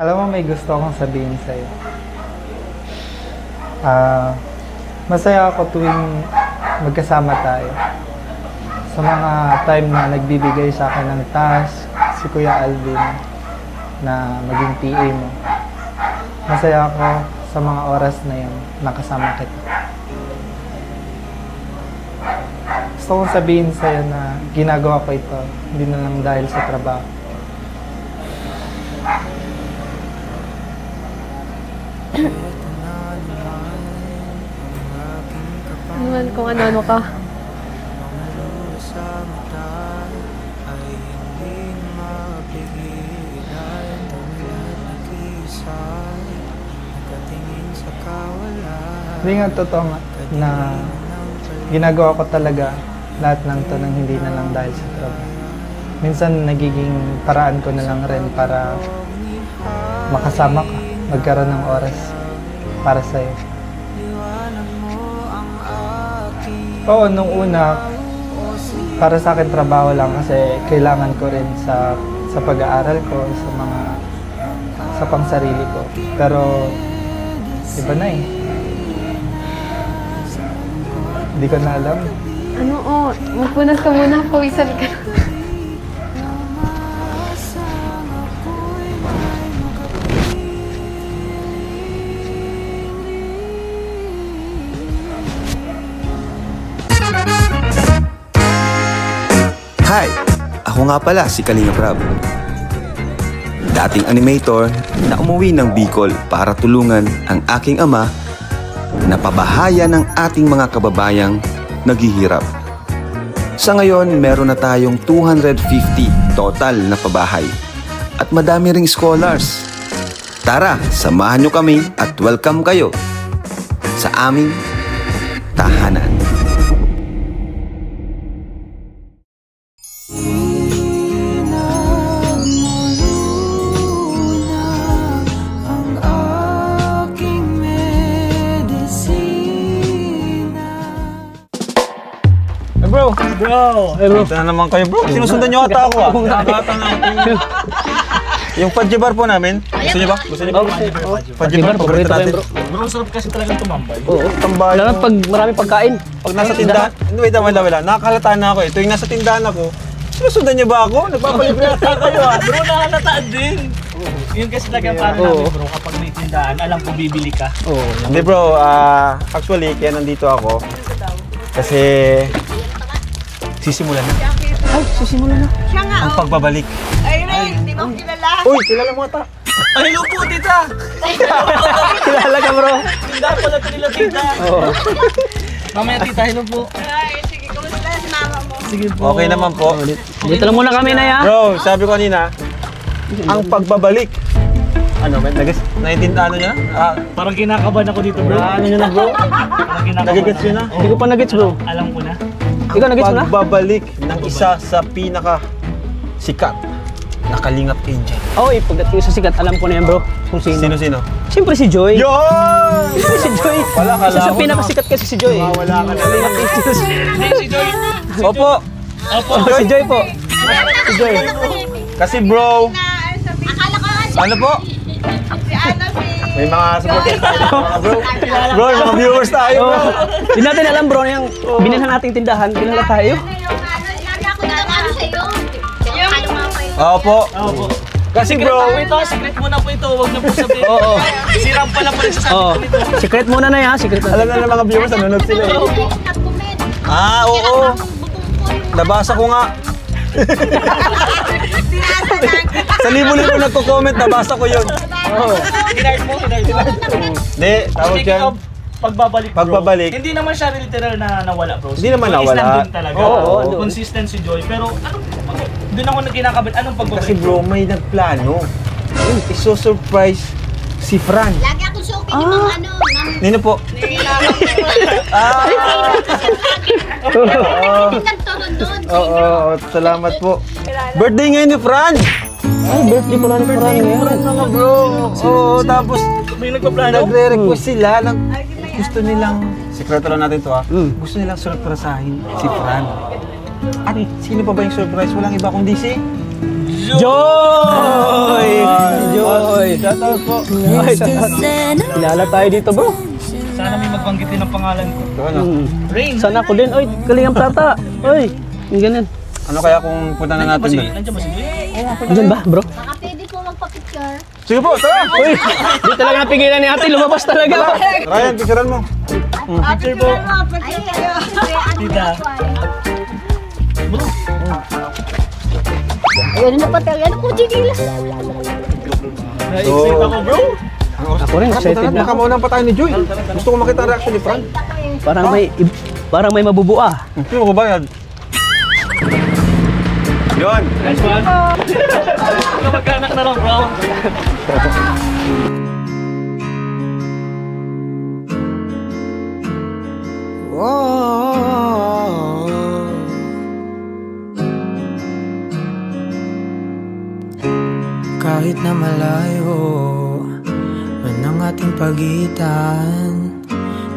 Alam mo, may gusto akong sabihin sa'yo. Masaya ako tuwing magkasama tayo. Sa mga time na nagbibigay sa akin ng task, si Kuya Alvin, na maging PA mo. Masaya ako sa mga oras na yun, nakasama kita. Gusto kong sabihin sa'yo na ginagawa ko ito, hindi na lang dahil sa trabaho. Naman kung ano ka. Hindi nga totoo nga na ginagawa ko talaga lahat ng to nang hindi na lang dahil sa trabaho. Minsan nagiging paraan ko na lang rin para makasama ka, magkaroon ng oras para sa'yo. Oo, nung una, para sa akin trabaho lang kasi kailangan ko rin sa pag-aaral ko, sa pangsarili ko. Pero iba na eh. Hindi ko na alam. Ano magpunas ka muna, pawisan ka. Hi! Ako nga pala si Kalinga Prab. Dating animator na umuwi ng Bicol para tulungan ang aking ama na pabahaya ng ating mga kababayang naghihirap. Sa ngayon, meron na tayong 250 total na pabahay at madami ring scholars. Tara, samahan nyo kami at welcome kayo sa aming tahanan. Bro! Ito na naman kayo, bro. Sinusundan nyo ata ako, ah. Nakakata nga ako. Yung Fudgy-bar po namin. Gusto nyo ba? Gusto nyo ba? Fudgy-bar, paborito natin. Bro, sarap kasi talagang tumambay. Oo, tambay. Lalo pag maraming pagkain. Pag nasa tindahan, wait, nakakalataan na ako eh. Tuwing nasa tindahan ako, sinusundan nyo ba ako? Nagpapalibrata kayo, ah. Bro, nakalataan din. Yun kasi talaga para namin, bro. Kapag may tindahan, alam kung bibili ka. Hindi, bro. Actually, kaya nandito ako. Kasi sisimulan na. Ay, susimulan na. Siya nga, Ang pagbabalik. Ay, Ray, hindi mo kilala. Uy, kilala mo ata. Ay, hello po, tita! Kilala ka, bro. Tindahan pala ito nila, tita. Mamaya, tita, hello po. Ay, sige, kumusta si mama mo? Sige po. Okay naman po. Dito lang muna kami na, ya. Bro, sabi ko kanina, ang pagbabalik. Ano, naiintindihan niya? Parang kinakabahan ako dito, bro. Ano nyo na, bro? Parang kinakabahan. Nagigets nyo na? Hindi ko pa nagets, bro. Alam ko na. Ikaw nagets mo na? Pagbabalik ng isa sa pinaka sikat na Kalingap Angel. Oo, pagdating sa sikat, alam ko na yan, bro. Kung sino. Sino? Siyempre si Joy. Yun! Siyempre si Joy. Wala ka Isa sa pinakasikat kasi si Joy. Wala ka na. Kalingap Angels. Si Joy. Opo. Opo, si Joy po. Si Joy. Kasi bro, Akala ko nga ano po? si ano, May mga supporters tayo mga bro. Bro, mga viewers tayo, bro. Hindi natin alam, bro, yung binilhan nating tindahan, binilhan tayo. lagi ako nang sa'yo. Yung ano nga kayo. Opo. Opo. Kasi bro, Secret muna po ito, huwag na po sabihin. Oo. Sirang pala pa rin sa sabi ko nito. Secret muna na yan, secret na. alam na ng mga viewers, nanonood sila eh. Nag-comment. Oo. Nabasa ko nga. Sa libo-libo nagko-comment, nabasa ko yun. Oo. Hinard mo. Hindi, tawag Speaking dyan. of pagbabalik, bro. Pagbabalik. Hindi naman siya literal na nawala, bro. Hindi naman nawala. Nandun talaga. Oo. Consistent si Joy. Pero doon ako nagkinakabit. Anong pagbabalik? Kasi bro, may nagplano. Iso-surprise si Fran. Lagi ako suki ng mga ano. Nino po? Nagturon doon. Oo, salamat po. Birthday ngayon ni Fran! Ay, birthday pala ni Fran ngayon. Mga bro. Oo, tapos May nagpaplano? nagre-request sila. Gusto nilang, sikreto lang natin to gusto nilang surprisahin si Fran. At sino pa ba yung surprise? Walang iba kundi si Joy! Joy! Shoutout po. Ay, kilala tayo dito, bro. Sana may magbanggit din ang pangalan ko. So, ano? Rain. Sana ako din. Oy, Kalingap Tata. Oy, yung ganun. Ano kaya kung punta na natin doon? Nandiyan ba si Joy? Andiyan ba, bro? Baka pwede po magpa-picture. Sige po, tara! Uy, di talaga napigilan ni ate. Lumabas talaga. Ryan, picturean mo. Picture po. Ay, Tita. Ayun na pati. Ano po, Chigila? Na-excite ako, bro. Ako rin, excited na. Baka maunang pa tayo ni Joy. Gusto ko makita ang reaction ni Fran. Parang may mabubua. Sino ko bayad? Yun. Nice one. Magkanak na lang, bro. Kahit na malayo man ang ating pagitan,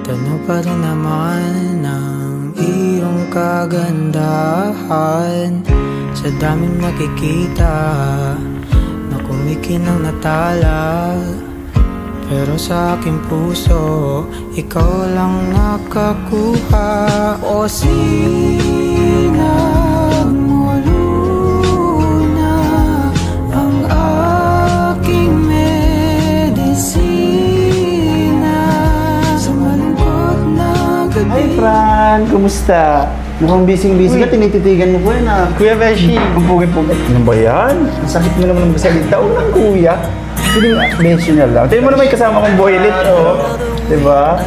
tanaw pa rin naman ang iyong kagandahan. Sa daming nakikita na kumikinang natala, pero sa aking puso ikaw lang nakakuha. O sinag mo luna ang aking medisina sa malungkot na gabi. Hi Fran, kumusta? Mukhang busy-busy ka, tinititigan mo ko yun ah. Kuya Beshi. Ang pugit-pugit. Ano ba yan? Ang sakit mo naman ng magsalita. Unang kuya. Hindi nga, mention na lang. Tingnan mo naman yung kasama kong boylet, oh. Diba?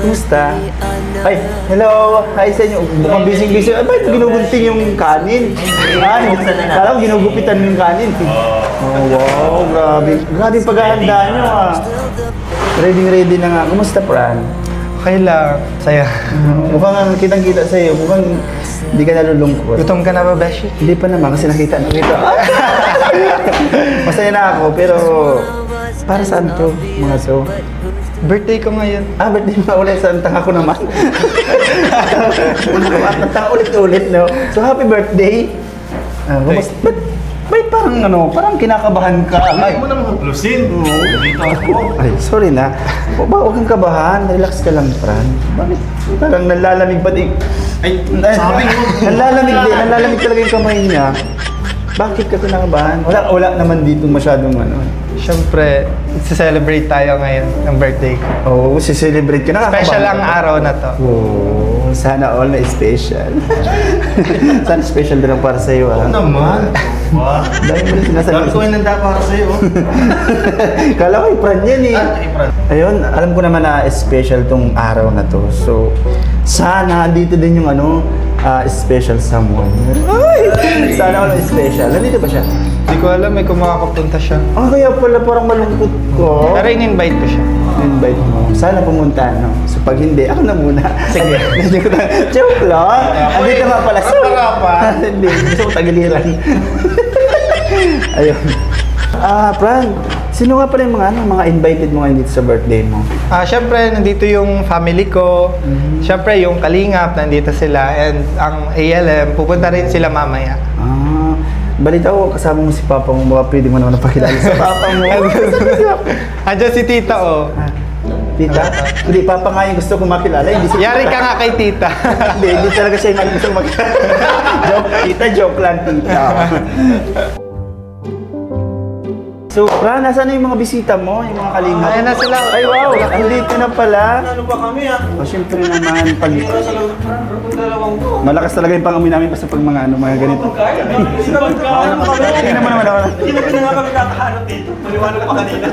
Kumusta? Ay, hello. Hi sa inyo. Mukhang busy-busy. Ay, bakit ginugunting yung kanin? Ay, kala ko ginugupitan mo yung kanin. Oh, wow. Grabe. Grabe yung paghahanda nyo ah. Ready na nga. Kumusta, Fran? Okay lang. Saya. Mukhang kitang-kita sa'yo. Mukhang hindi ka nalulungkot. Gutom ka na ba, Beshi? Hindi pa naman kasi nakita na kita. Masaya na ako pero para saan to mga to? Birthday ko ngayon. Birthday mo ulit sa tanga ko naman. Tanga ulit-ulit, no? So happy birthday. Ba't parang kinakabahan ka? Ay, mo naman haplusin. ay, sorry na. Huwag kang kabahan. Relax ka lang, Fran. Bakit? Parang nalalamig pa din. Ay, sabi mo. Nalalamig talaga yung kamay niya. Bakit ka kinakabahan? Wala naman dito masyadong ano. Siyempre, celebrate tayo ngayon ng birthday ko. Oo, celebrate ka. Nakakabahan Special ang ka ba? araw na to. Oo, sana all na special. Sana special din ang para sa'yo, ha? Naman. Wow. Dahil mo rin sinasabi. Dami ko yung nanda para sa'yo. Kala ko i-Fran yan eh. Ayun, alam ko naman na special tong araw na to. So, sana dito din yung special someone. Ay! Sana all special. Nandito ba siya? Hindi ko alam, may kumakapunta siya. Kaya pala parang malungkot ko. Pero in-invite ko siya. Invite mo. Sana pumunta, no? So pag hindi, ako na muna. Sige. Joke lang. Andito nga pala. Hindi, gusto ko tagiliran. Ayun. Fran, sino nga pala yung mga invited mo ngayon dito sa birthday mo? Siyempre, nandito yung family ko. Siyempre, yung Kalingap, nandito sila. And ang ALM, pupunta rin sila mamaya. Balita ko, kasama mo si Papa mo. Baka pwede mo naman napakilala sa Papa mo. Andiyan si Tita, oh. Tita? Hindi, Papa nga yung gusto kong makilala. Hindi si Yari ka nga kay Tita. Hindi talaga siya yung gusto kong makilala. Joke lang, Tita. So, Fran, nasaan na yung mga bisita mo? Yung mga Kalingap? Ayan na sila. Ay, wow! Andito na pala. Ano pa kami ah? Siyempre naman, pag... Malakas talaga yung pangamoy namin basta pag mga ganito. Tingnan mo naman ako. Hindi na nga kami nakahanap dito. Maliwanag pa kanina.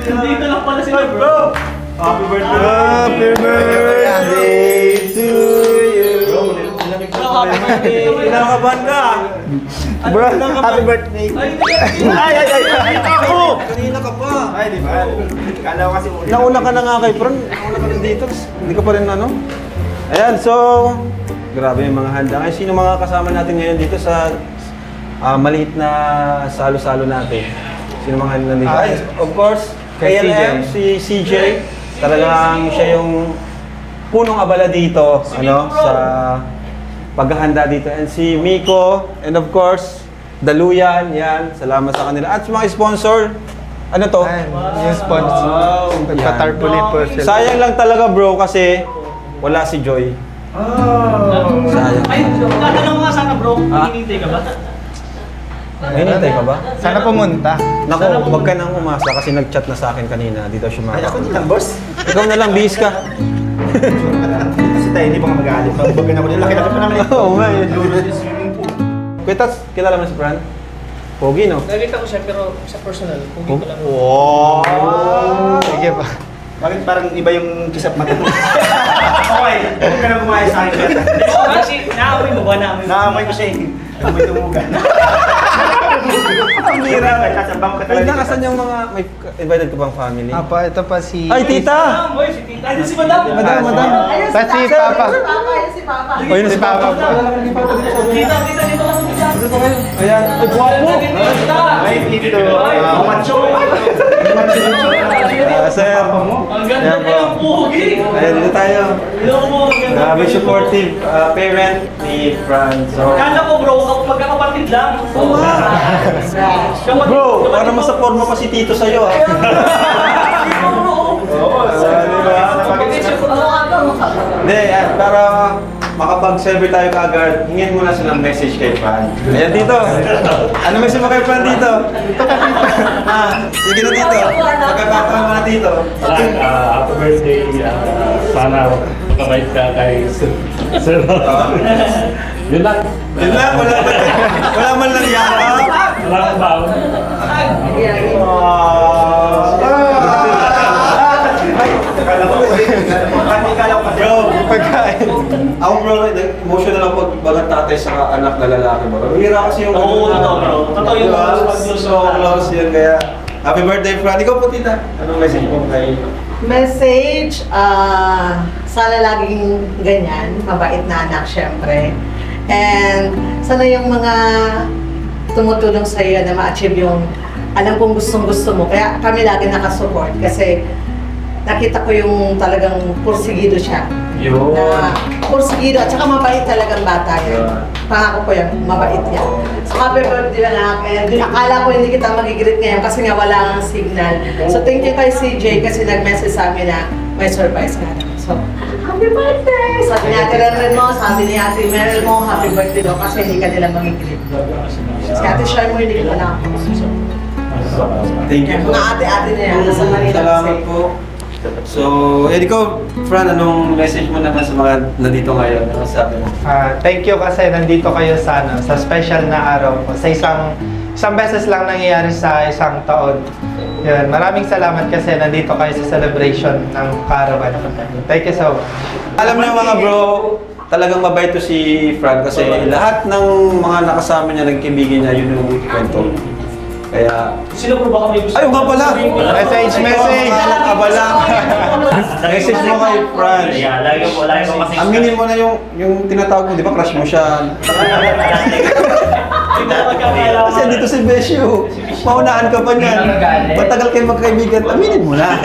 Dito lang pala sila, bro. Happy birthday! Happy birthday to you! Kinakabahan ka. Bro, happy birthday! Ay! Ako! Kanina ka pa. Ay, di ba? Kala ko kasi Nauna ka na nga kay Fran. Nauna ka na dito. Hindi ka pa rin ano. Ayan, so... Grabe yung mga handa. Ngayon, sino mga kasama natin ngayon dito sa maliit na salo-salo natin? Sino mga nandito? Ay, of course, KLM, si CJ. Talagang siya yung punong abala dito, sa paghahanda dito. And si Miko, and of course, Daluyan, yan. Salamat sa kanila. At sa mga sponsor, ano to? Ayan, yung sponsor. Nagpa-tarpaulin po sila. Sayang lang talaga bro kasi wala si Joy. Sayang. Ay, tatanong nga sana bro, hinihintay ka ba? Hinintay ka ba? Sana pumunta. Naku, wag ka nang umasa kasi nag-chat na sa akin kanina. Dito siya Ay, ako mga. lang, boss. Ikaw na lang, bihis ka. Si tayo, hindi pa nga mag-aalit. Pag na ko nila, laki-laki pa naman. Oo nga eh. Kuya Tats, kilala mo si Fran? Pogi, no? Nakita ko siya pero sa personal, kung hindi ko lang. Wow! Sige pa. Bakit parang iba yung kisap mata mo? Okay, huwag ka na bumayos sa akin. Kasi naamoy mo ba? Naamoy ko siya eh. Amoy tumugan. Ang hira ka, sasabang ka Wait talaga. na, kasan yung mga may invited ka bang family? Apa, ito pa si... Ay, tita! Boy, si tita. Ay, si madam. Madam. Pa si Papa. O, yun si Papa. Tita, dito. Ayan. Ay, guwapo! Ay, dito. Macho. Sir. Ang ganda Ayan po. niya ng pugi. Ayan, dito tayo. Hello mo, ang ganda. Grabe supportive parent ni Fran. So, Kala ko bro, magkakapatid lang. bro, para mas sa forma pa si Tito sa'yo ah. Hindi, para makapag-serve tayo kaagad, hingin muna silang message kay Fran. Ayan, Tito. Ano message mo kay Fran, Tito? Sige na, Tito. Pagkakataon mo na, Tito. Happy birthday. Sana kabait ka kay Sir. Yun lang. Yun lang, wala man lang yakap. Wala kang baon. Bro, pagkain. Ako bro, emotional ako pag bagang tatay sa anak na lalaki bro. Hira kasi yung... Oo, totoo bro. Totoo yung so close yun kaya. Happy birthday, Fran. Ikaw po, tita. Anong message mo kay... Message, sana laging ganyan, mabait na anak syempre. And sana yung mga tumutulong sa iyo na ma-achieve yung alam kong gustong-gusto mo. Kaya kami lagi nakasupport kasi nakita ko yung talagang pursigido siya. Yun. Na pursigido at saka mabait talagang bata yan. Pangako ko yan, mabait yan. So happy birthday anak. And akala ko hindi kita magigreet ngayon kasi nga wala ang signal. So thank you kay CJ kasi nag-message sa amin na may surprise ka. So, happy birthday! Sabi ni Ate Renren mo, sabi ni Ate Meryl mo, happy birthday daw kasi hindi ka nila magigreet. Si Ate Shai mo, hindi kita na ako. Thank you po. Mga ate-ate na yan, nasa Manila. Salamat po. So, ikaw, Fran, anong message mo naman sa mga nandito ngayon? Ano sabi mo? Thank you kasi nandito kayo sa, sa special na araw po. Sa isang beses lang nangyayari sa isang taon. Yun, maraming salamat kasi nandito kayo sa celebration ng Caravan. Thank you so much. Alam niyo mga bro, talagang mabait to si Fran kasi lahat ng mga nakasama niya, nagkibigin niya, yun yung kwento. Kaya... Sino po ba kami gusto? Ay, nga pala! Message! Abala! Message mo kay Fran. Lagi ko kasi. Aminin mo na yung tinatawag mo, di ba crush mo siya? Kasi dito si Besyo. Maunahan ka pa niyan. Matagal kayo magkaibigan, aminin mo na.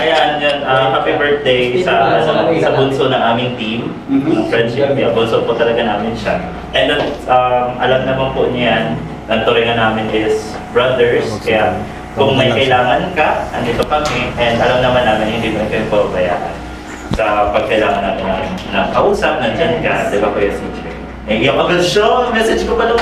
Ayan, happy birthday sa bunso ng aming team, ng friendship. Yeah, bunso po talaga namin siya. And then, alam naman po niya yan, ang turingan namin is brothers. Kaya kung may kailangan ka, andito kami. And alam naman namin, hindi mo kayo pabayaan. Sa pagkailangan namin ng kausap, nandyan ka, di ba Kuya CJ? Iyak agad siya, message ko pa lang.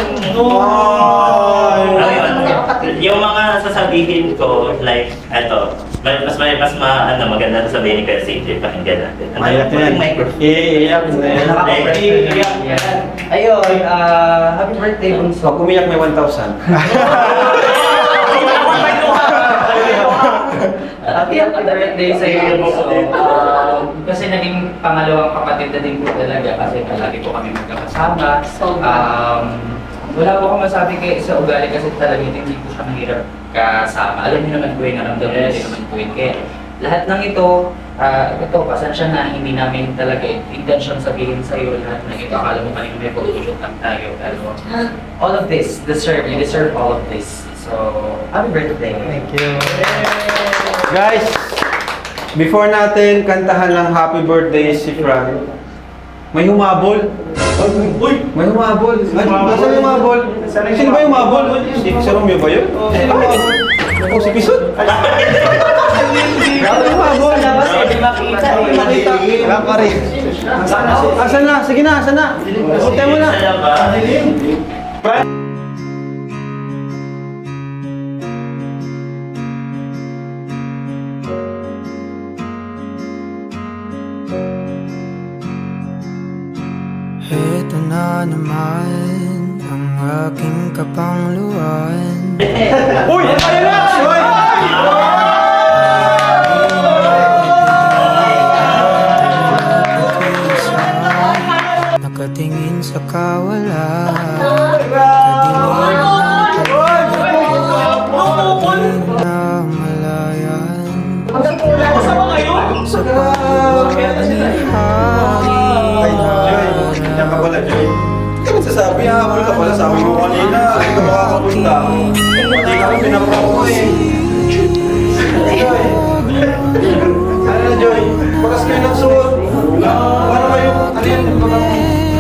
Yung mga sasabihin ko, like, eto, mas maganda sasabihin ni Kuya CJ, pakinggan natin. Mayak yan. Iiyak na yan. Ayun, happy birthday bunso. Pag umiyak may 1,000. Happy birthday sa iyo. Kasi naging pangalawang kapatid na din po talaga kasi palagi po kami magkakasama. Wala po akong masabi kay sa ugali kasi talagang hindi ko siya mahirap kasama. Alam niyo naman po yung naramdaman ko naman po yun. Kaya lahat ng ito, pasensya na hindi namin talaga intention sabihin sa iyo lahat ng ito. Akala mo kanina may photoshoot lang tayo. Pero all of this, you deserve all of this. So, happy birthday. Thank you. Guys, before natin kantahan ng happy birthday si Fran, may humabol. Uy! May humabol. Nasaan yung humabol? Sino ba yung humabol? Si Romeo ba yun? Sino yung humabol? O, si Pisot? Grabe yung humabol. Hindi makita. Wala pa rin. Asan na? Sige na, asan na? Puntay mo na. Ito na naman ang aking kapangluan. Uy! Ayun na! Uy! Nakatingin sa kawalan. Na malayan. Sa Yan ka pala, Joy. Hindi ka magsasabi, habol ka pala. Sabi mo kanina, hindi ka makakapunta. Hindi ka rin pinapako mo eh. Joy. Ano na, Joy? Bakas kayo nagsuot. Para kayo, ano yan?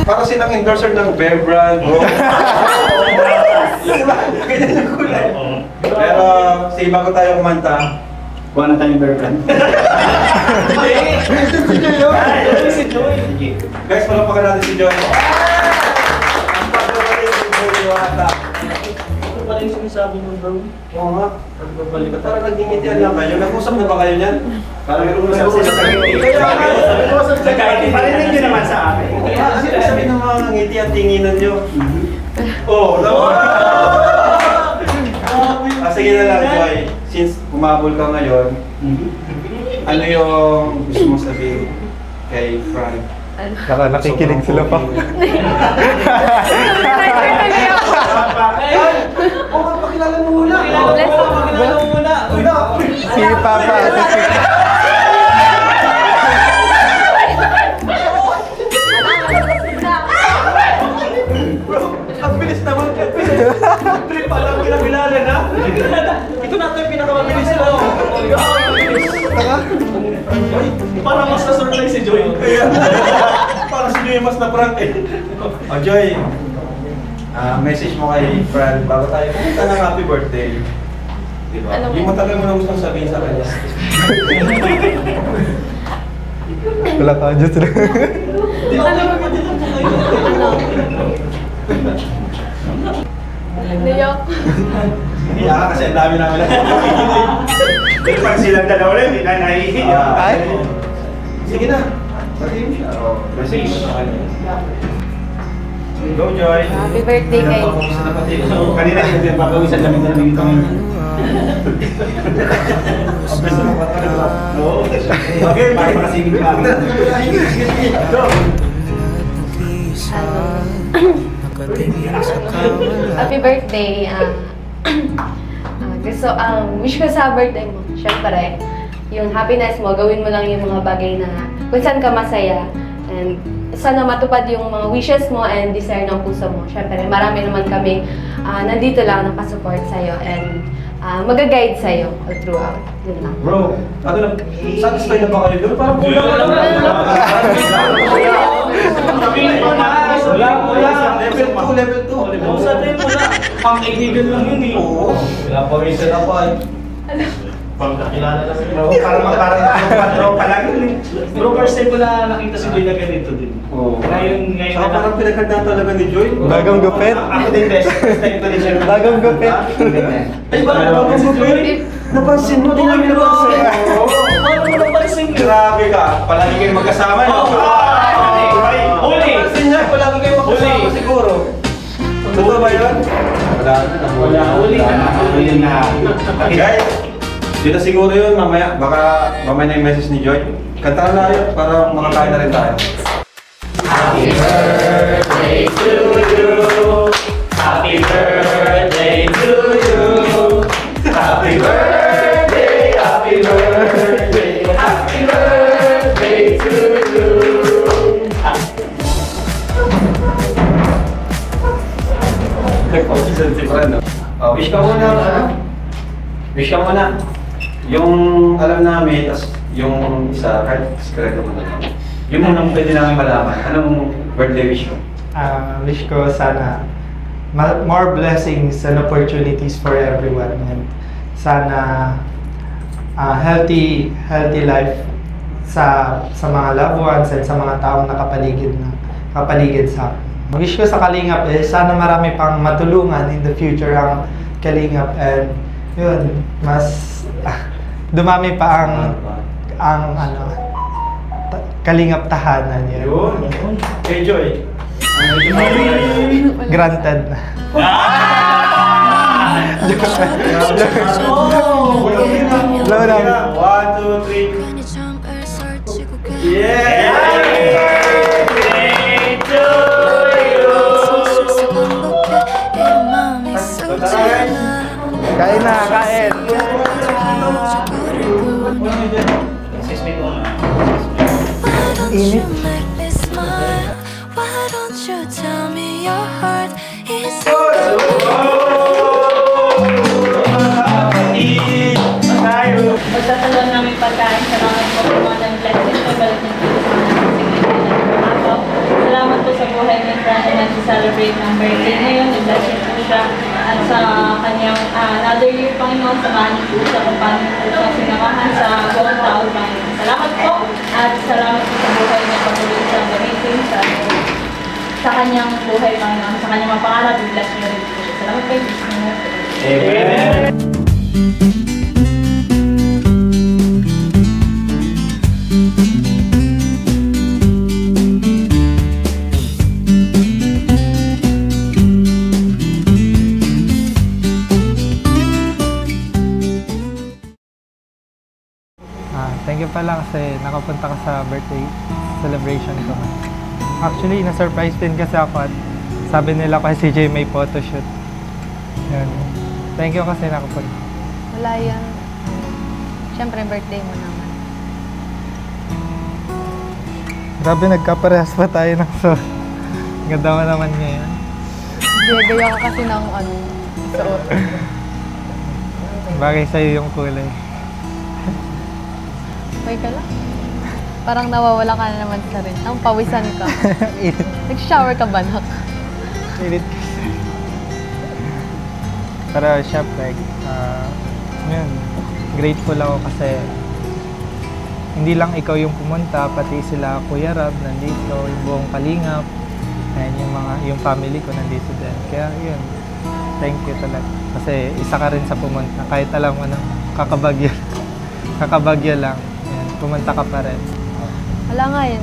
Para silang endorser ng Bear Brand, bro. Ganyan yung kulay. Pero, sige, bago tayo kumanta, Kuha na tayong Bear Brand. si Joy. Guys, palapakan natin si Joy. Ang pagkabalik si Joy Iwata. Ito pa rin sinasabi mo, bro. Oo nga. Pagbabalik. Parang nagingitian lang kayo. Nag-usap na ba kayo niyan? Parang nag-usap sa ngiti. Parinig nyo naman sa akin. Ano yung sabi ng mga ngiti at tinginan nyo? Oo, naman. Sige na lang, Joy. Since humabol ka ngayon, ano yung gusto mo sabihin kay Frank? Baka nakikinig sila pa. Pakilala mo muna. Pakilala mo muna. Si Papa at si Ang bilis naman. Trip pa lang pinakilala na. Ito na ito yung pinakamabilis sila. Parang mas na-surprise si Joy. Parang si Joy mas na-prank eh. Oh, Joy. Message mo kay Fran bago tayo pumunta ng happy birthday. Diba? Yung matagal mo na gustong sabihin sa kanya. wala ka dyan sila. Di ba alam mo dito po kayo? Nayak. Iyak kasi ang dami namin na. Pero pag silang dalawa rin, hindi na nahihiya. Ay? Sige na. Sabihin siya. Message mo sa kanya. Go, Joy. Happy birthday kay... Kanina yung papawisan kami na naging kami. Okay, para makasingin pa. Happy birthday. Gusto, wish ko sa birthday mo, syempre, yung happiness mo, gawin mo lang yung mga bagay na kung saan ka masaya. And sana matupad yung mga wishes mo and desire ng puso mo. Syempre, marami naman kami nandito lang nakasupport sa'yo and mag-guide sa'yo all throughout. Yun lang. Bro, ano na, satisfied na ba kayo doon? Parang kulang na lang. Wala. Level 2. Sabihin mo na, pang kaibigan lang yun eh. Oo. Wala pa rin sila pa eh. Pagkakilala lang yun. Parang pa lang yun eh. Bro, first time ko na nakita si Joy na ganito din. Oo. Ngayon Saka parang pinaghandaan talaga ni Joy. Bagong gupit. Ako din, best. First time ko din siya. Bagong gupit. Ay, bakit bagong gupit? Napansin mo, di namin napansin. Paano mo napansin yun? Grabe ka, palagi kayo magkasama no? Huli! Napansin niya, palagi kayo magkasama siguro. Totoo ba yun? Wala na. Huli na. Guys, dito siguro yun, mamaya, baka mamaya na yung message ni Joy. Kantahan na yun para makakain na rin tayo. Happy birthday to you. Happy birthday to you. Happy birthday, happy birthday, happy birthday to you. Wish ka muna, Wish ka muna. Yung alam namin, tas yung isa, kahit secret mo na. Yung munang pwede namin malaman, anong birthday wish ko? Wish ko sana more blessings and opportunities for everyone, and sana healthy life sa mga loved ones and sa mga taong nakapaligid sa akin. Wish ko sa Kalingap sana marami pang matulungan in the future ang Kalingap, and yun, mas dumami pa ang Kalingap tahanan yun. Yun. Enjoy. Granted na. Low lang. 1, 2, 3. Yeah! Kain na, kain. Init. Magtatalon namin pagkain. Salamat po sa mga nag-blessings. May balik niyo po sa mga nag-blessings. Salamat po sa buhay ni Fran na celebrate ng birthday ngayon. I-bless niyo po siya. At sa kanyang another year, Panginoon, samahan niyo po siya kung paano po siya sinamahan sa buong taon, Panginoon. Salamat po. At salamat po sa buhay niya patuloy sa gamitin sa kanyang buhay, Panginoon. Sa kanyang mga pangarap, i-bless niyo rin po siya. Salamat kayo. Amen. Thank you pala kasi nakapunta ka sa birthday celebration ko. Actually, na-surprise din kasi ako at sabi nila kasi CJ may photoshoot. Yun. Thank you kasi nakapunta. Wala yan. Siyempre, birthday mo naman. Grabe, nagkaparehas pa tayo ng suot. Ganda mo naman ngayon. Gaya ka kasi ng suot. Bagay sa'yo yung kulay. Okay ka lang. Parang nawawala ka na naman sa rin. Nang pawisan ka. Nag-shower ka ba, nak? Init kasi. Pero syempre, yun, grateful ako kasi hindi lang ikaw yung pumunta, pati sila Kuya Rab nandito, yung buong Kalingap, and yung family ko nandito din. Kaya yun, thank you talaga. Kasi isa ka rin sa pumunta, kahit alam mo na kakabagyo lang. Yan, pumunta ka pa rin. Wala nga yun.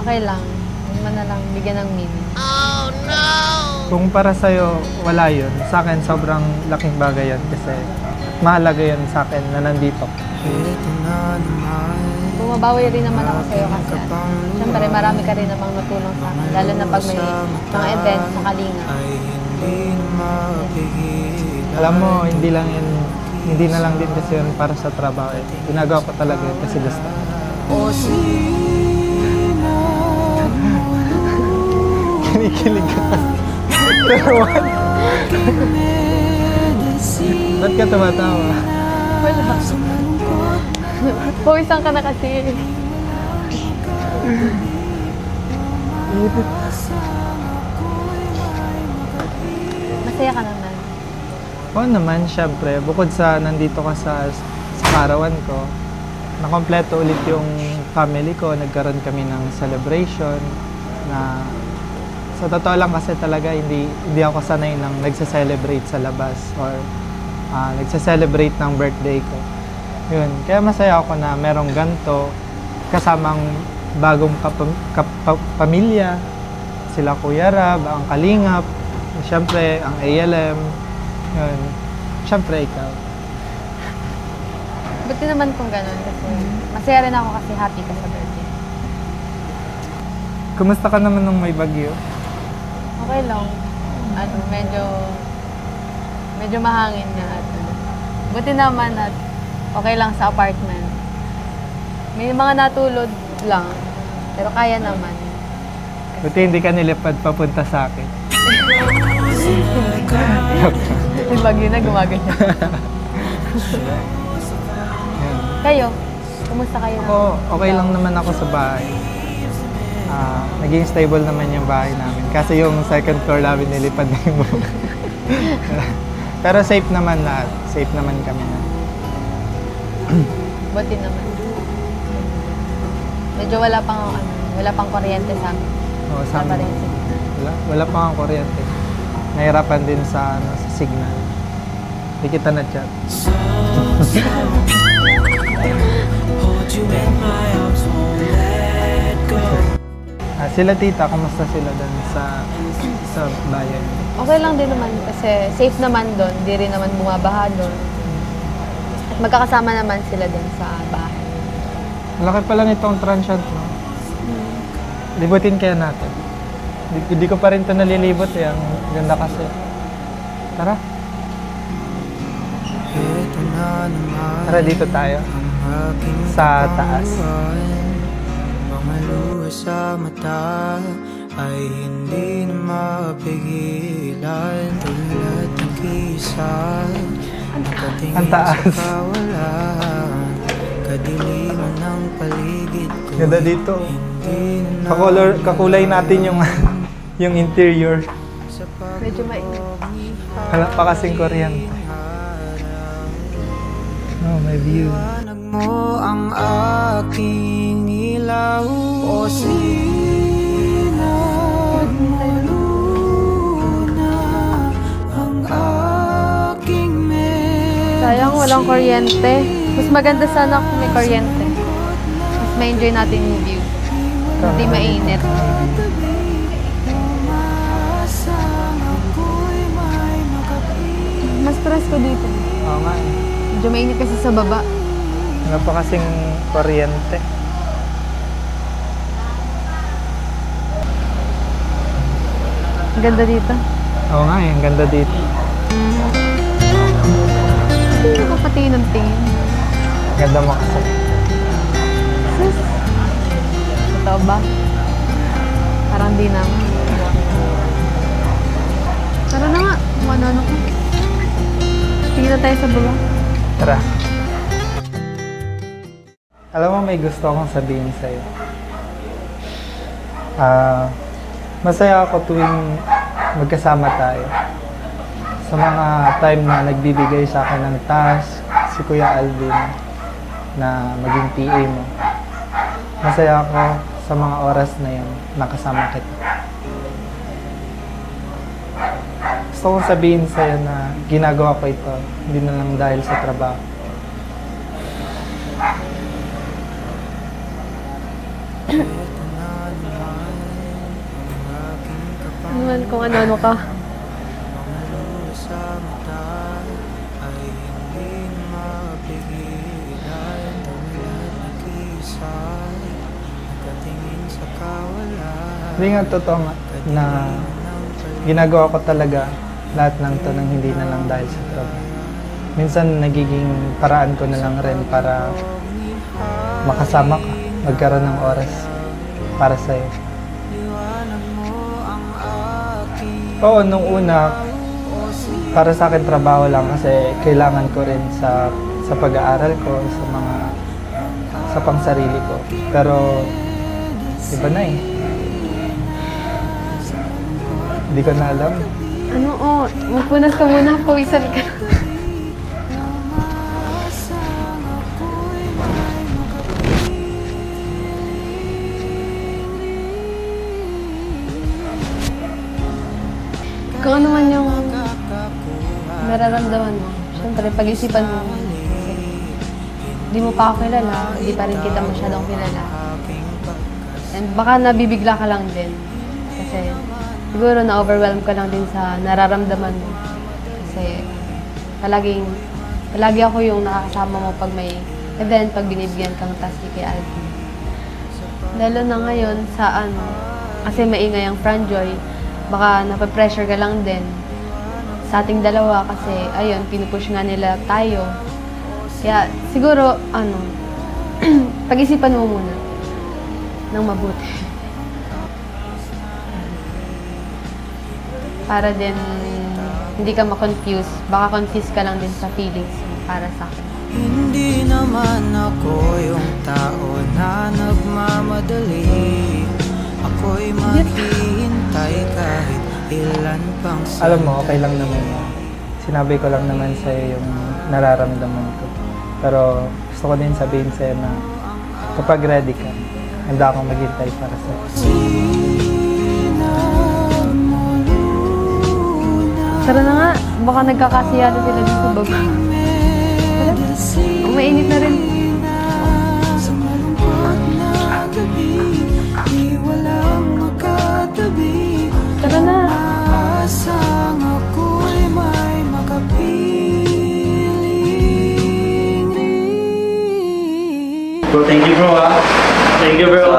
Okay lang. Huwag mo na lang bigyan ng meaning. Oh no! Kung para sa'yo, wala yun. Sa akin, sobrang laking bagay yun kasi mahalaga yun sa akin na nandito. Bumabawi rin naman ako sa'yo kasi siyempre marami ka rin namang natulong sa akin. Lalo na pag may mga events sa Kalingap. Alam mo, hindi na lang din kasi yun para sa trabaho. Ginagawa ko talaga yun kasi gusto. Kinikilig ka pa. Ba't ka tumatawa? Wala. Pawisan ka na kasi. Masaya ka naman. Oo naman, syempre. Bukod sa nandito ka sa karawan ko, nakompleto ulit yung family ko. Nagkaroon kami ng celebration na sa totoo lang kasi talaga hindi ako sanay nang nagsa-celebrate sa labas or nagsa-celebrate ng birthday ko. Yun. Kaya masaya ako na merong ganito kasamang bagong pamilya. Sila Kuya Rab, ang Kalingap, syempre ang ALM. Yun. Syempre ikaw. Buti naman kung gano'n kasi masaya rin ako kasi happy ka sa birthday. Kumusta ka naman nung may bagyo? Okay lang. Medyo mahangin na. Buti naman at okay lang sa apartment. May mga natulog lang. Pero kaya naman. Buti hindi ka nilipad papunta sa akin. Yung bagyo na gumaganyan. Kayo? Kumusta kayo? Okay lang naman ako sa bahay. Naging stable naman yung bahay namin. Kasi yung second floor namin nilipad na yung buong. Pero safe naman lahat. Safe naman kami na. Buti naman. Medyo wala pang kuryente sa amin. Oo, sa amin. Wala pa ang kuryente. Nahirapan din sa signal. Hindi kita na-chat. Sila tita, kumusta sila doon sa bayan? Okay lang din naman kasi safe naman doon. Di rin naman bumabaha doon. At magkakasama naman sila doon sa bahay. Malaki pala nitong transient, no? Libutin kaya natin. Hindi ko pa rin ito nalilibot eh. Ang ganda kasi. Tara. Tara, dito tayo. Sa taas. Mga luha sa mata ay hindi na mapigilan. Tulad ng kisay, nakatingin sa kawalan. Kadiliman ng paligid ko. Ganda dito. Kakulay natin yung interior. Medyo mainit. Wala pa kasing kuryente. Oh, my view. Liwanag mo ang aking ilaw. O sinag mo luna ang aking medicine. Sayang walang kuryente. Mas maganda sana kung may kuryente. Mas ma-enjoy natin yung view. Hindi mainit. Mas presko dito. Oo nga eh. Medyo mainit kasi sa baba. Wala pa kasing kuryente. Ang ganda dito. Oo nga eh, ang ganda dito. Hindi ko patingin ng tingin. Ganda mo kasi. Sus. Totoo ba? Parang di naman. Tara na nga. Kung ano-ano ko. Tingin na tayo sa baba. Tara. Alam mo, may gusto akong sabihin sa'yo. Masaya ako tuwing magkasama tayo. Sa mga time na nagbibigay sa akin ng task, si Kuya Alvin, na maging PA mo. Masaya ako sa mga oras na yun, nakasama kita. Gusto kong sabihin sa'yo na ginagawa ko ito, hindi na lang dahil sa trabaho. Naman kung ano-ano ka. Hindi nga totoo nga na ginagawa ko talaga lahat ng to nang hindi na lang dahil sa trabaho. Minsan nagiging paraan ko na lang rin para makasama ka, magkaroon ng oras para sa'yo. Oo, nung una, para sa akin trabaho lang kasi kailangan ko rin sa pag-aaral ko, sa pangsarili ko. Pero iba na eh. Hindi ko na alam. Ano magpunas ka muna, pawisan ka. Kung ano man yung nararamdaman mo, syempre pag-isipan mo. Hindi mo pa ako kilala, hindi pa rin kita masyadong kilala. And baka nabibigla ka lang din. Kasi siguro na-overwhelm ka lang din sa nararamdaman mo. Kasi palagi ako yung nakakasama mo pag may event, pag binibigyan kang task ni Kuya Alvin. Lalo na ngayon sa kasi maingay ang Franjoy, baka napapressure ka lang din sa ating dalawa kasi ayun, pinupush nga nila tayo. Kaya siguro, pag-isipan mo muna ng mabuti. Para din hindi ka ma-confuse. Baka confuse ka lang din sa feelings mo para sa akin. Hindi naman ako yung tao na nagmamadali. Ako'y maghihintay kahit ilan pang Alam mo, okay lang naman yan. Sinabi ko lang naman sa'yo yung nararamdaman ko. Pero gusto ko din sabihin sa'yo na kapag ready ka, handa akong maghintay para sa'yo. Tara na nga, baka nagkakasiya na sila dito sa baba. Tara, mainit na rin. sa malungkot na gabi, di walang makatabi. Tara na. Asang ako'y may makapiling rin. Bro, thank you bro ha. Thank you, bro.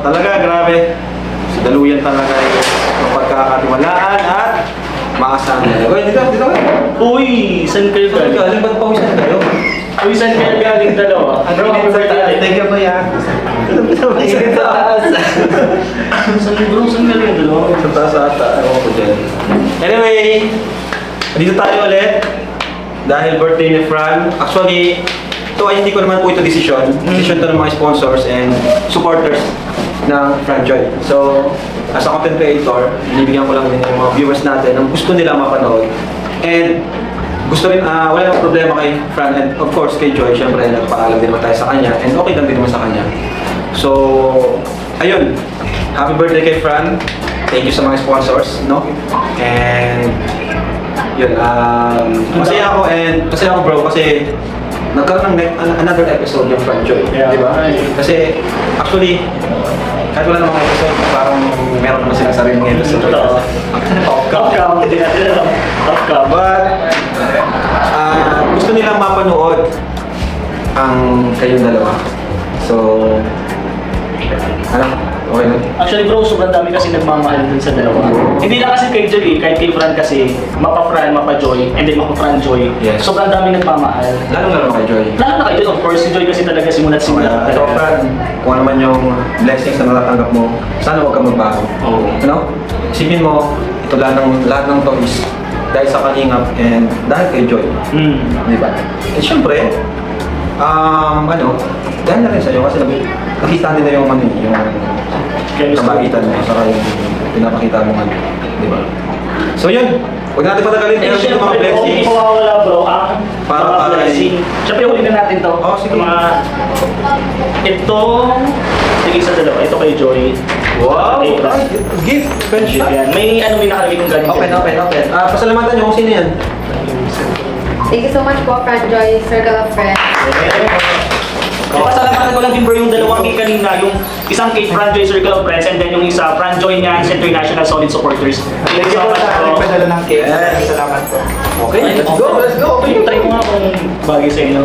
Talaga, grabe. Si Daluyan talaga ay mapagkakatiwalaan at maasahan nila. Uy, dito. Uy, saan kayo galing? Galing ba't pawisan kayo? Uy, saan kayo galing dalawa? Bro, thank you ba yan? Init sa taas. Saan galing dalawa? Sa taas ata. Ewan ko dyan. Anyway, dito tayo ulit. Dahil birthday ni Fran. Actually, ito ay hindi ko naman po ito desisyon. Desisyon to ng mga sponsors and supporters ng Franjoy. So, as a content creator, binibigyan ko lang din yung mga viewers natin ang gusto nila mapanood. And gusto rin, wala namang problema kay Fran and of course kay Joy. Siyempre, nagpaalam din naman tayo sa kanya and okay lang din naman sa kanya. So, ayun. Happy birthday kay Fran. Thank you sa mga sponsors, no? And yun, masaya ako bro kasi nagkaroon ng another episode yung Franjoy, di ba? Kasi actually, kahit wala namang episode, parang meron naman silang sariling episode. Off-cam. But, gusto nilang mapanood ang kayong dalawa. So, okay na. Actually bro, sobrang dami kasi nagmamahal dun sa dalawa. Hindi lang kasi kay Joy, kahit kay Fran kasi, mapa-Fran, mapa-Joy, and then mapa-Fran-Joy. Yes. Sobrang dami nagmamahal. Lalo kay Joy. Lalo na kay Joy, of course. Si Joy kasi talaga simula't simula. Ito, Fran, kung ano man yung blessings na natatanggap mo, sana huwag kang magbago. Oo. Ano? Isipin mo, ito lahat ng to is dahil sa Kalingap and dahil kay Joy. Di ba? And syempre, dahil na rin sa'yo kasi nakita nila yung kabagitan mo saka yung pinapakita mo di ba? So yun, huwag natin patagalin Eh, yung syempre, mga blessings. hindi mawawala bro, ang Para blessing. Syempre, huli na natin to. Oh, sige. Sige sa dalawa, ito kay Joy. Wow! Okay, Ay, gift! Friendship! Yan. May nakalagay kong galing. Open. Pasalamatan nyo kung sino yan. Thank you so much po, Franjoy, Circle of Friends. Pasalamatan ko lang din bro yung dalawang cake kanina, yung isang cake Franjoy Circle of Friends and then yung isa Franjoy Nyans International Solid Supporters. Thank you so much bro. Nagpadala ng cake. Salamat po. Okay, let's go! Try mo nga kung bagay sa inyo.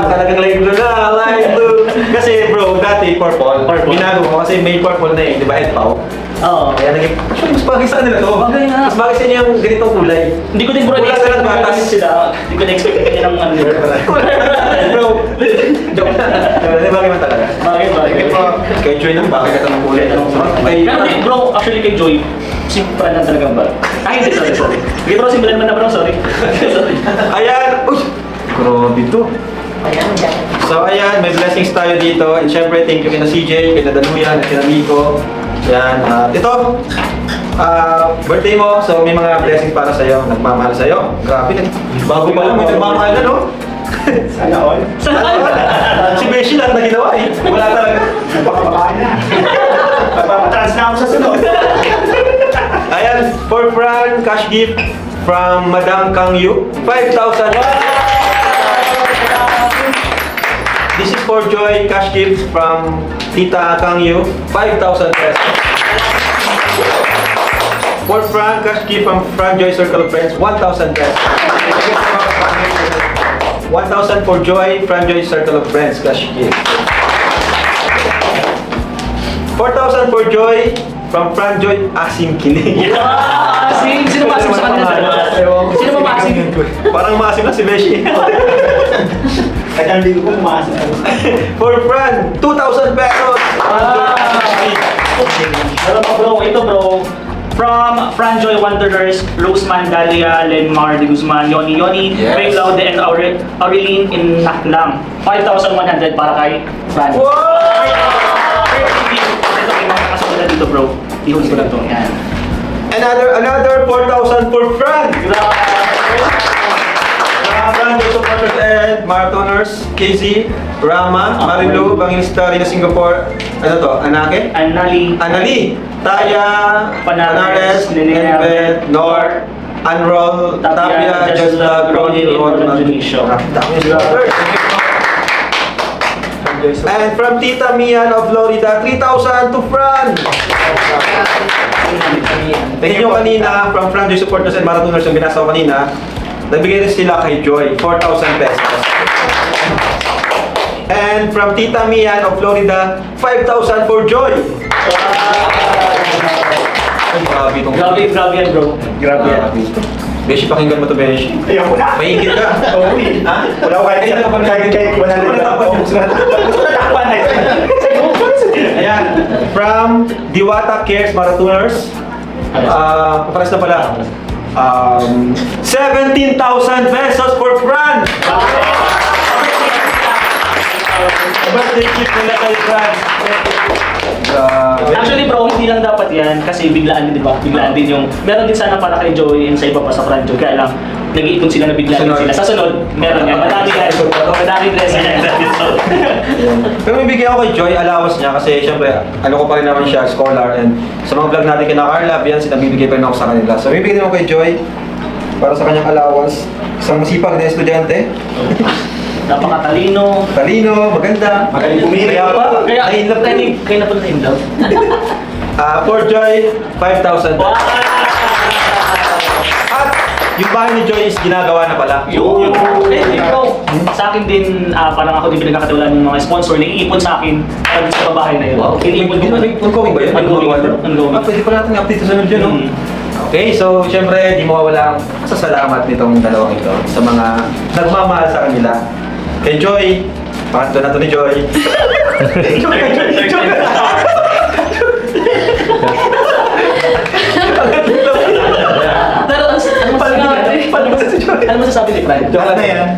Talagang live blue na, live blue! Kasi bro, dati purple. Binago ko kasi may purple na eh, di ba? Ed Pao. Oo. Kaya naging, actually, mas bagay sa nila to. Bagay na. Mas bagay sa inyo yung ganitong kulay. Hindi ko din bro Wala na-expect ka ng na batas. sila. Hindi ko na-expect na ng ano. Bro, joke na. Di bagay man talaga. Bagay. Kay Joy nang bagay ka ng kulay. Pero di, bro, actually kay Joy, si Fran lang talagang ba? Ay, hindi, sorry. Okay bro, simbalan man na bro, sorry. Ayan! Uy! Grabe to. So ayan, may blessings tayo dito. And syempre, thank you kina CJ, kina Daluyan, at kina Miko. Yan. Ito, birthday mo, so may mga blessings para sa'yo. Nagmamahal sa'yo. Grabe, bago pa lang, may nagmamahal na, no? Sana all. Si Beshi lang na ginawa eh. Wala talaga. Baka na. Magpapatrans na ako sa sunod. Ayan, for Fran, cash gift from Madam Kang Yu, 5,000. This is for Joy, cash gift from Tita Kang Yu, 5,000 pesos. For Fran, cash gift from Fran Joy Circle of Friends, 1,000 pesos. 1,000 for Joy, Fran Joy Circle of Friends, cash gift. 4,000 for Joy, from Fran Joy Asim Kinig. Sino ba asim sa kanila? Sino ba maasim? Parang maasim na si Beshi. Kaya hindi ko pumasok. For Fran, 2,000 pesos. Pero bro, ito bro, from Franjoy Wanderers, Roseman, Dalia, Lenmar de Guzman, Yoni, Yes. Ray Laude, and Aurelien in Naklam. 5,100 para kay Fran. Wow! Ito kay mga kasunod pala dito bro. Ihuli ko lang to. Yan. Another 4,000 for Fran! Brand supporters and marathoners, KZ, Rama, Marilu, Bangista, Rina Singapore, ano to, Anake? Anali, Taya, Panares, Nenebet, Nor, Unroll, Tapia, Jazda, Ronnie, Indonesia. And from Tita Mian of Florida, 3,000 to Fran! Tingin nyo kanina, from Fran Joy supporters and marathoners yung binasa ko kanina, nagbigay rin sila kay Joy, 4,000 pesos. And from Tita Mian of Florida, 5,000 for Joy. Grabe itong... Grabe yan bro. Grabe yan. Beshi, pakinggan mo to, Beshi. Ayoko na. May higit ka. Oo eh. Ha? Wala ko kahit 100 Gusto na takpan na ito. Ayan. From Diwata Cares Marathoners, paparas na pala. 17,000 pesos for Fran! Birthday gift nila kay Fran. Actually bro, hindi lang dapat yan kasi biglaan din, di ba? Biglaan din yung, meron din sana para kay Joy and sa iba pa sa Fran Joy. Kaya lang, nag-iipon sila na biglaan din sila. Sa sunod, meron yan. Madami yan. Madami blessing yan. Pero may bigyan ako kay Joy, allowance niya kasi syempre, ano ko pa rin naman siya, scholar, and sa mga vlog natin kina Carla, yan, sinabibigay pa rin ako sa kanila. So may bigyan ako kay Joy para sa kanyang allowance. Isang masipag na estudyante. Napakatalino. Talino, maganda. Magaling pumili. Kaya pa, Kaya na pala in love. For Joy, 5,000. At yung bahay ni Joy is ginagawa na pala. Yung bro, sa akin din, parang ako din pinagkakatawalan ng mga sponsor, naiipon sa akin pag sa bahay na yun. Wow, Iniipon din. ongoing ba yun? Ongoing. Pwede pa natin update sa sunod yun, no? Okay, so syempre, di mawawala ang pasasalamat nitong dalawang ito sa mga nagmamahal sa kanila. Kay Joy, pangatlo na to ni Joy. Pero ano masasabi ni Fran? Joke na yan.